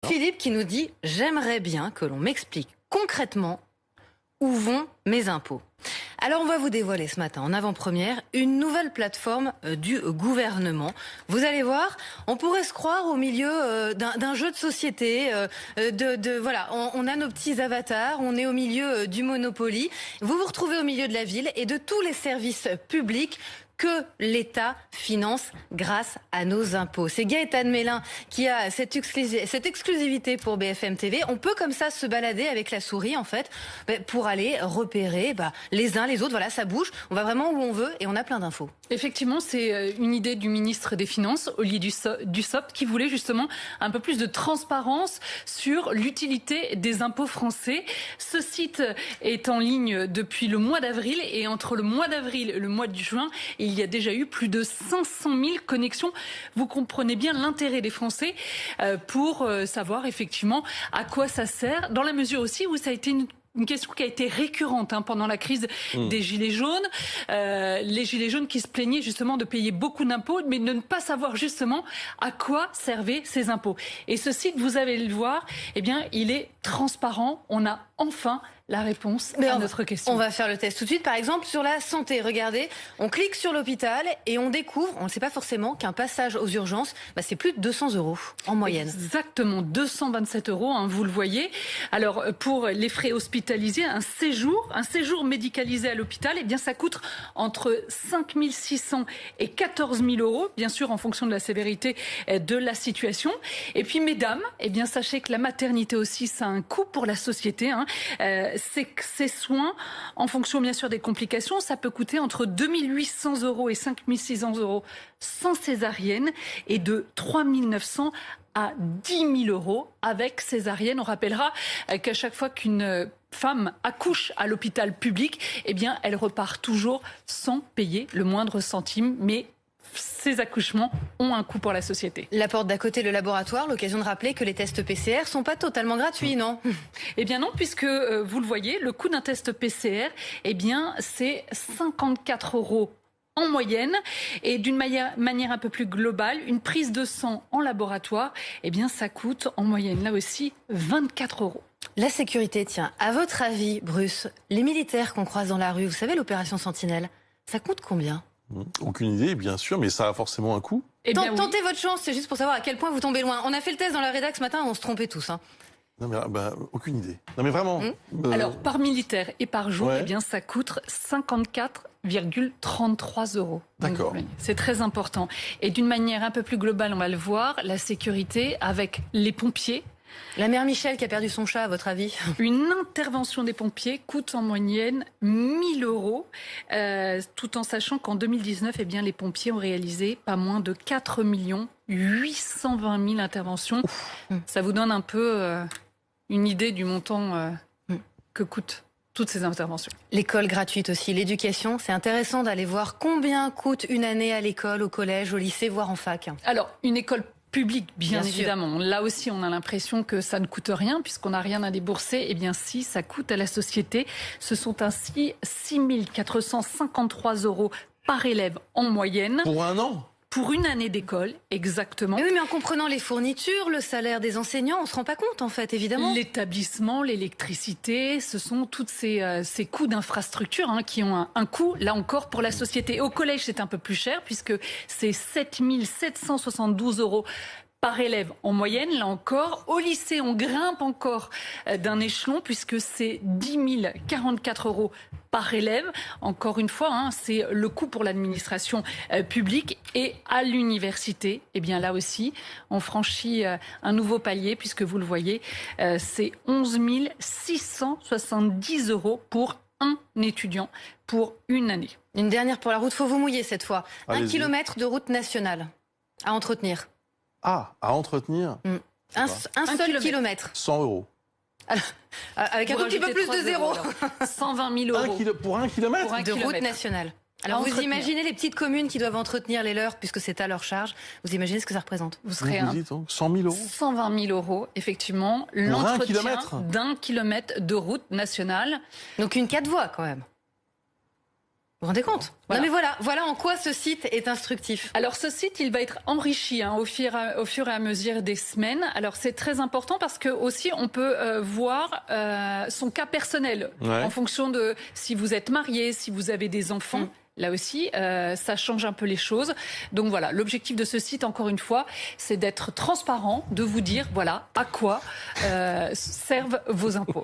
Philippe qui nous dit « J'aimerais bien que l'on m'explique concrètement où vont mes impôts ». Alors on va vous dévoiler ce matin en avant-première une nouvelle plateforme du gouvernement. Vous allez voir, on pourrait se croire au milieu d'un jeu de société. Voilà, on a nos petits avatars, on est au milieu du Monopoly. Vous vous retrouvez au milieu de la ville et de tous les services publics que l'État finance grâce à nos impôts. C'est Gaëtan Mélin qui a cette exclusivité pour BFM TV. On peut comme ça se balader avec la souris en fait pour aller repérer les uns les autres. Voilà, ça bouge. On va vraiment où on veut et on a plein d'infos. Effectivement, c'est une idée du ministre des Finances, Olivier Dussopt, qui voulait justement un peu plus de transparence sur l'utilité des impôts français. Ce site est en ligne depuis le mois d'avril et entre le mois d'avril et le mois de juin, il y a déjà eu plus de 500 000 connexions. Vous comprenez bien l'intérêt des Français pour savoir effectivement à quoi ça sert, dans la mesure aussi où ça a été une question qui a été récurrente pendant la crise des Gilets jaunes. Les Gilets jaunes qui se plaignaient justement de payer beaucoup d'impôts, mais de ne pas savoir justement à quoi servaient ces impôts. Et ce site, vous allez le voir, eh bien, il est transparent. On a enfin la réponse à notre question. On va faire le test tout de suite. Par exemple, sur la santé, regardez, on clique sur l'hôpital et on découvre, on ne sait pas forcément, qu'un passage aux urgences, c'est plus de 200 € en moyenne. Exactement, 227 €, vous le voyez. Alors, pour les frais hospitalisés, un séjour médicalisé à l'hôpital, eh bien, ça coûte entre 5 600 et 14 000 €, bien sûr, en fonction de la sévérité de la situation. Et puis, mesdames, eh bien, sachez que la maternité aussi, ça a un coût pour la société. Ces soins, en fonction bien sûr des complications, ça peut coûter entre 2 800 € et 5 600 € sans césarienne et de 3 900 à 10 000 € avec césarienne. On rappellera qu'à chaque fois qu'une femme accouche à l'hôpital public, eh bien, elle repart toujours sans payer le moindre centime, mais ces accouchements ont un coût pour la société. La porte d'à côté, le laboratoire, l'occasion de rappeler que les tests PCR sont pas totalement gratuits, non? Eh bien non, puisque vous le voyez, le coût d'un test PCR, eh bien, c'est 54 € en moyenne. Et d'une manière un peu plus globale, une prise de sang en laboratoire, eh bien, ça coûte en moyenne, là aussi, 24 €. La sécurité, tiens, à votre avis, Bruce, les militaires qu'on croise dans la rue, vous savez, l'opération Sentinelle, ça coûte combien? Aucune idée, bien sûr, mais ça a forcément un coût. Tentez votre chance, c'est juste pour savoir à quel point vous tombez loin. On a fait le test dans la rédac ce matin, on se trompait tous. Non mais aucune idée. Non mais vraiment. Alors par militaire et par jour, eh bien ça coûte 54,33 €. D'accord. C'est très important. Et d'une manière un peu plus globale, on va le voir, la sécurité avec les pompiers. La mère Michel qui a perdu son chat, à votre avis? Une intervention des pompiers coûte en moyenne 1 000 €, tout en sachant qu'en 2019, eh bien, les pompiers ont réalisé pas moins de 4 820 000 interventions. Ça vous donne un peu une idée du montant que coûtent toutes ces interventions. L'école gratuite aussi, l'éducation, c'est intéressant d'aller voir combien coûte une année à l'école, au collège, au lycée, voire en fac. Alors, une école public, bien évidemment. Là aussi, on a l'impression que ça ne coûte rien puisqu'on n'a rien à débourser. Eh bien si, ça coûte à la société. Ce sont ainsi 6 453 € par élève en moyenne. Pour un an? Pour une année d'école, exactement. Mais oui, mais en comprenant les fournitures, le salaire des enseignants, on ne se rend pas compte en fait, évidemment. L'établissement, l'électricité, ce sont toutes ces coûts d'infrastructure qui ont un coût, là encore, pour la société. Au collège, c'est un peu plus cher puisque c'est 7 772 € par élève en moyenne, là encore. Au lycée, on grimpe encore d'un échelon puisque c'est 10 044 € par élève. Encore une fois, c'est le coût pour l'administration publique. Et à l'université, eh bien là aussi, on franchit un nouveau palier puisque vous le voyez, c'est 11 670 € pour un étudiant pour une année. Une dernière pour la route, faut vous mouiller cette fois. 1 kilomètre de route nationale à entretenir. Ah, à entretenir un seul kilomètre. 100 €. Alors, avec un tout petit peu plus de zéro. 120 000 € pour 1 kilomètre de route nationale. Alors vous imaginez les petites communes qui doivent entretenir les leurs puisque c'est à leur charge. Vous imaginez ce que ça représente? Vous serez 100 000 €. 120 000 €, effectivement. L'entretien d'1 kilomètre de route nationale. Donc une 4 voies quand même. Vous vous rendez compte? Voilà. Non mais voilà en quoi ce site est instructif. Alors ce site, il va être enrichi au fur et à mesure des semaines. Alors c'est très important parce que aussi on peut voir son cas personnel en fonction de si vous êtes marié, si vous avez des enfants. Là aussi, ça change un peu les choses. Donc voilà, l'objectif de ce site, encore une fois, c'est d'être transparent, de vous dire voilà à quoi servent vos impôts.